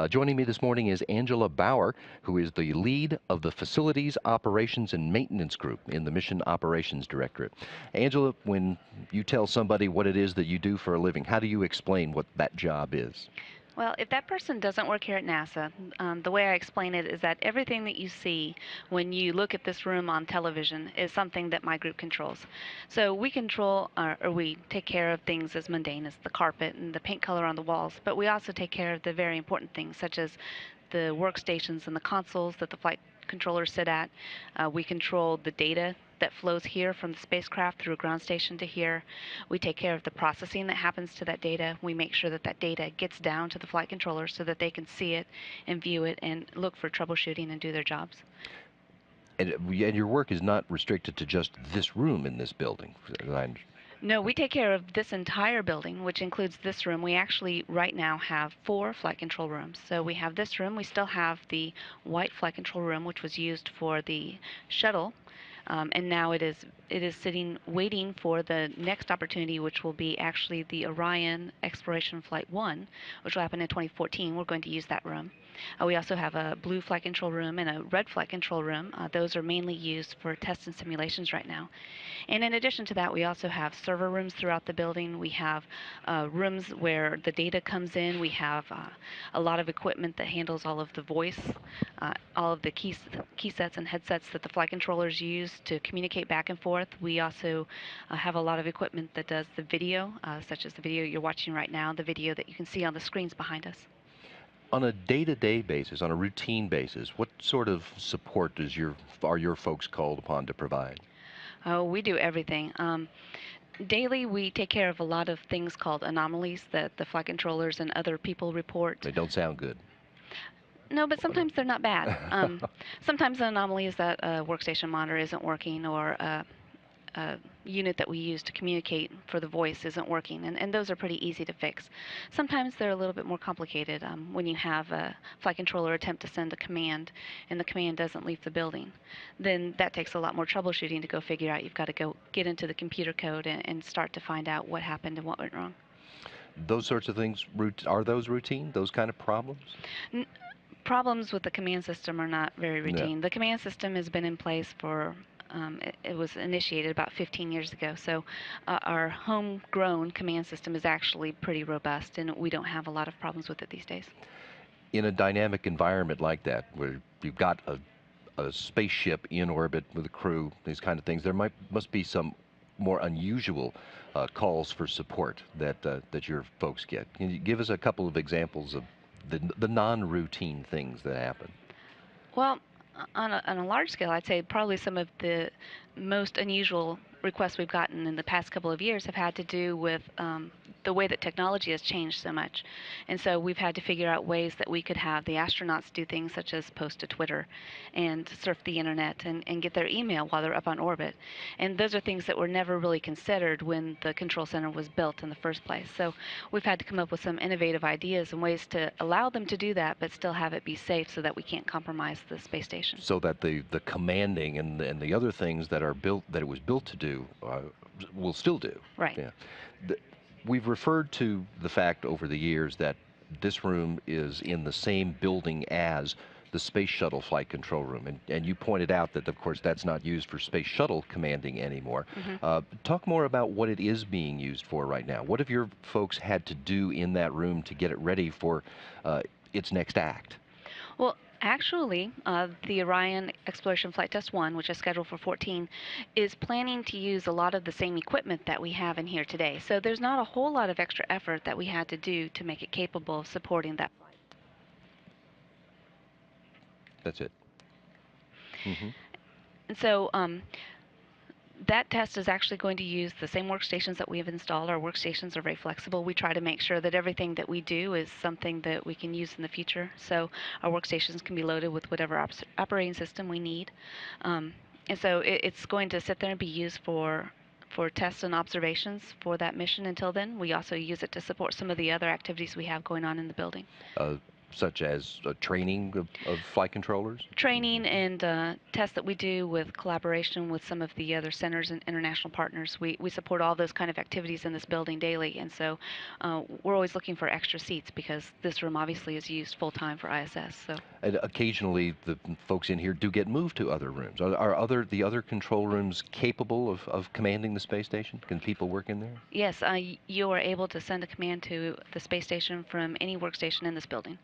Joining me this morning is Angela Bauer, who is the lead of the Facilities Operations and Maintenance Group in the Mission Operations Directorate. Angela, when you tell somebody what it is that you do for a living, how do you explain what that job is? Well, if that person doesn't work here at NASA, the way I explain it is that everything that you see when you look at this room on television is something that my group controls. So we control, or we take care of things as mundane as the carpet and the paint color on the walls, but we also take care of the very important things, such as the workstations and the consoles that the flight controllers sit at. We control the data that flows here from the spacecraft through a ground station to here. We take care of the processing that happens to that data. We make sure that that data gets down to the flight controllers so that they can see it and view it and look for troubleshooting and do their jobs. And your work is not restricted to just this room in this building. No, we take care of this entire building, which includes this room. We actually, right now, have 4 flight control rooms. So we have this room. We still have the white flight control room, which was used for the shuttle. And now it is sitting waiting for the next opportunity, which will be actually the Orion Exploration Flight 1, which will happen in 2014. We're going to use that room. We also have a blue flight control room and a red flight control room. Those are mainly used for tests and simulations right now. And in addition to that, we also have server rooms throughout the building. We have rooms where the data comes in. We have a lot of equipment that handles all of the voice, all of the key sets and headsets that the flight controllers use to communicate back and forth. We also have a lot of equipment that does the video, such as the video you're watching right now, the video that you can see on the screens behind us. On a day-to-day basis, on a routine basis, what sort of support are your folks called upon to provide? Oh, we do everything. Daily, we take care of a lot of things called anomalies that the flight controllers and other people report. They don't sound good. No, but sometimes they're not bad. Sometimes the anomaly is that a workstation monitor isn't working, or a unit that we use to communicate for the voice isn't working, and those are pretty easy to fix. Sometimes they're a little bit more complicated when you have a flight controller attempt to send a command and the command doesn't leave the building. Then that takes a lot more troubleshooting to go figure out. You've got to go get into the computer code and start to find out what happened and what went wrong. Those sorts of things, are those routine, those kind of problems? N- Problems with the command system are not very No. routine. The command system has been in place for it was initiated about 15 years ago. So our homegrown command system is actually pretty robust, and we don't have a lot of problems with it these days. In a dynamic environment like that, where you've got a spaceship in orbit with a crew, these kind of things, must be some more unusual calls for support that your folks get. Can you give us a couple of examples of the non-routine things that happen? Well, on a large scale, I'd say probably some of the most unusual requests we've gotten in the past couple of years have had to do with the way that technology has changed so much. And so we've had to figure out ways that we could have the astronauts do things such as post to Twitter and surf the internet and get their email while they're up on orbit. And those are things that were never really considered when the control center was built in the first place. So we've had to come up with some innovative ideas and ways to allow them to do that, but still have it be safe so that we can't compromise the space station. So that the commanding and the other things that are built, that it was built to do, will still do. Right. Yeah. We've referred to the fact over the years that this room is in the same building as the Space Shuttle Flight Control Room. And you pointed out that, of course, that's not used for Space Shuttle commanding anymore. Talk more about what it is being used for right now. What have your folks had to do in that room to get it ready for its next act? Well, actually, the Orion Exploration Flight Test 1, which is scheduled for 14, is planning to use a lot of the same equipment that we have in here today. So there's not a whole lot of extra effort that we had to do to make it capable of supporting that flight. That's it. Hmm. And so that test is actually going to use the same workstations that we have installed. Our workstations are very flexible. We try to make sure that everything that we do is something that we can use in the future. So our workstations can be loaded with whatever operating system we need. And so it's going to sit there and be used for tests and observations for that mission until then. We also use it to support some of the other activities we have going on in the building. such as training of flight controllers? Training and tests that we do with collaboration with some of the other centers and international partners. We support all those kind of activities in this building daily, and so we're always looking for extra seats because this room obviously is used full time for ISS. So And occasionally, the folks in here do get moved to other rooms. Are the other control rooms capable of commanding the space station? Can people work in there? yes, you are able to send a command to the space station from any workstation in this building.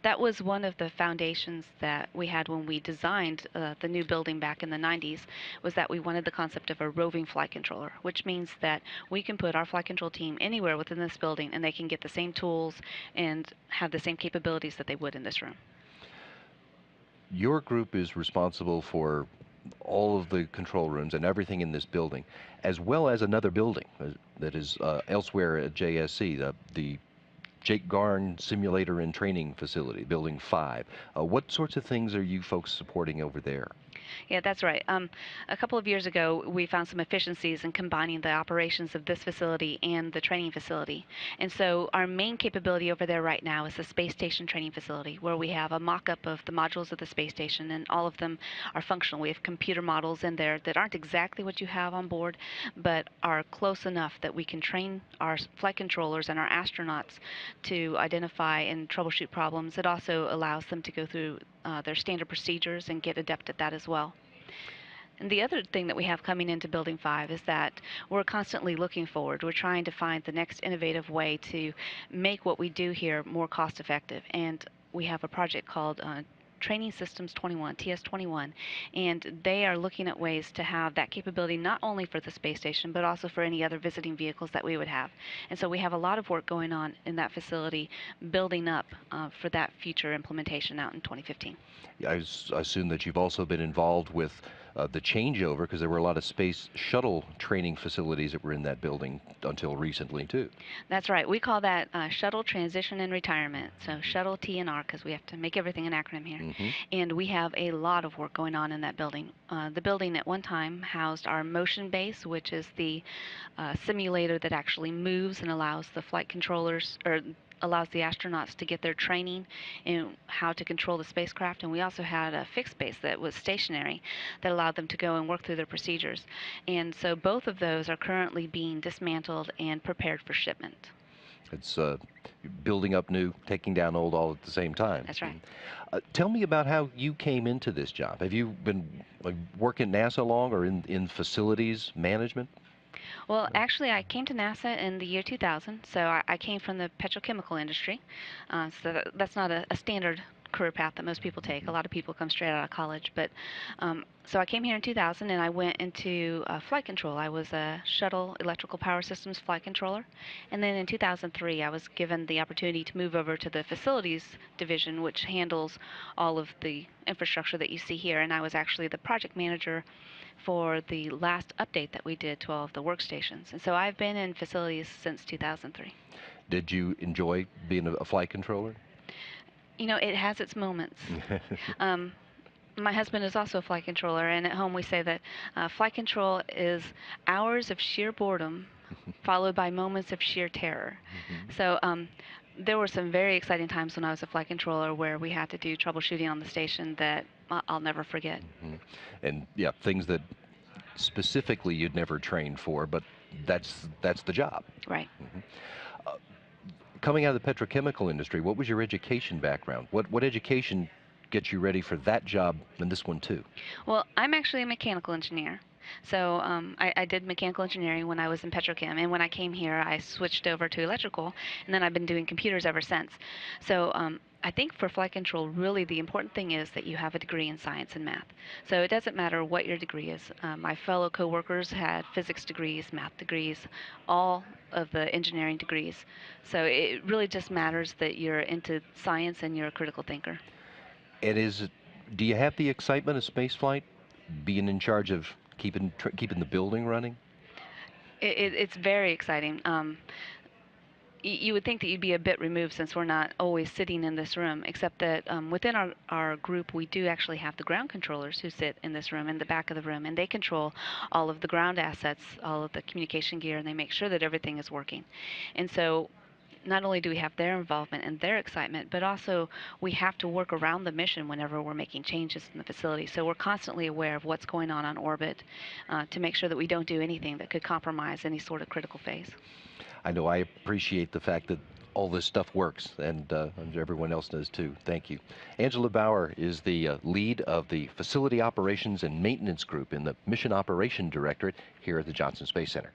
That was one of the foundations that we had when we designed the new building back in the 90s, was that we wanted the concept of a roving flight controller, which means that we can put our flight control team anywhere within this building and they can get the same tools and have the same capabilities that they would in this room. Your group is responsible for all of the control rooms and everything in this building, as well as another building that is elsewhere at JSC, the Jake Garn Simulator and Training Facility, Building 5. What sorts of things are you folks supporting over there? Yeah, that's right. A couple of years ago, we found some efficiencies in combining the operations of this facility and the training facility. And so our main capability over there right now is the space station training facility, where we have a mock-up of the modules of the space station, and all of them are functional. We have computer models in there that aren't exactly what you have on board, but are close enough that we can train our flight controllers and our astronauts to identify and troubleshoot problems. It also allows them to go through their standard procedures and get adept at that as well. And the other thing that we have coming into Building 5 is that we're constantly looking forward. We're trying to find the next innovative way to make what we do here more cost effective. And we have a project called Training Systems 21, TS21, and they are looking at ways to have that capability not only for the space station, but also for any other visiting vehicles that we would have. And so we have a lot of work going on in that facility, building up for that future implementation out in 2015. Yeah, I assume that you've also been involved with the changeover, because there were a lot of space shuttle training facilities that were in that building until recently, too. That's right. We call that shuttle transition and retirement. So shuttle T&R, because we have to make everything an acronym here. Hmm. And we have a lot of work going on in that building. The building at one time housed our motion base, which is the simulator that actually moves and allows the flight controllers, or allows the astronauts to get their training in how to control the spacecraft. And we also had a fixed base that was stationary that allowed them to go and work through their procedures. And so both of those are currently being dismantled and prepared for shipment. It's building up new, taking down old all at the same time. That's right. Tell me about how you came into this job. Have you been working NASA long, or in facilities management? Well, actually, I came to NASA in the year 2000, so I came from the petrochemical industry. That's not a standard career path that most people take. A lot of people come straight out of college, but so I came here in 2000 and I went into flight control. I was a shuttle electrical power systems flight controller, and then in 2003 I was given the opportunity to move over to the facilities division, which handles all of the infrastructure that you see here, and I was actually the project manager for the last update that we did to all of the workstations. And so I've been in facilities since 2003. Did you enjoy being a flight controller? You know, it has its moments. Um, my husband is also a flight controller, and at home we say that flight control is hours of sheer boredom followed by moments of sheer terror. Mhm. So there were some very exciting times when I was a flight controller where we had to do troubleshooting on the station that I'll never forget. Mhm. And yeah, things that specifically you'd never trained for, but that's the job. Right. Mhm. Uh, Coming out of the petrochemical industry, what was your education background? What education gets you ready for that job and this one too? Well, I'm actually a mechanical engineer. So I did mechanical engineering when I was in petrochem, and when I came here, I switched over to electrical, and then I've been doing computers ever since. So I think for flight control, really the important thing is that you have a degree in science and math. So it doesn't matter what your degree is. My fellow coworkers had physics degrees, math degrees, all of the engineering degrees. So it really just matters that you're into science and you're a critical thinker. And do you have the excitement of space flight, being in charge of keeping the building running? It's very exciting. You would think that you'd be a bit removed since we're not always sitting in this room, except that within our group, we do actually have the ground controllers who sit in this room, in the back of the room, and they control all of the ground assets, all of the communication gear, and they make sure that everything is working. And so not only do we have their involvement and their excitement, but also we have to work around the mission whenever we're making changes in the facility. So we're constantly aware of what's going on orbit to make sure that we don't do anything that could compromise any sort of critical phase. I know I appreciate the fact that all this stuff works, and everyone else does too. Thank you. Angela Bauer is the lead of the Facility Operations and Maintenance Group in the Mission Operation Directorate here at the Johnson Space Center.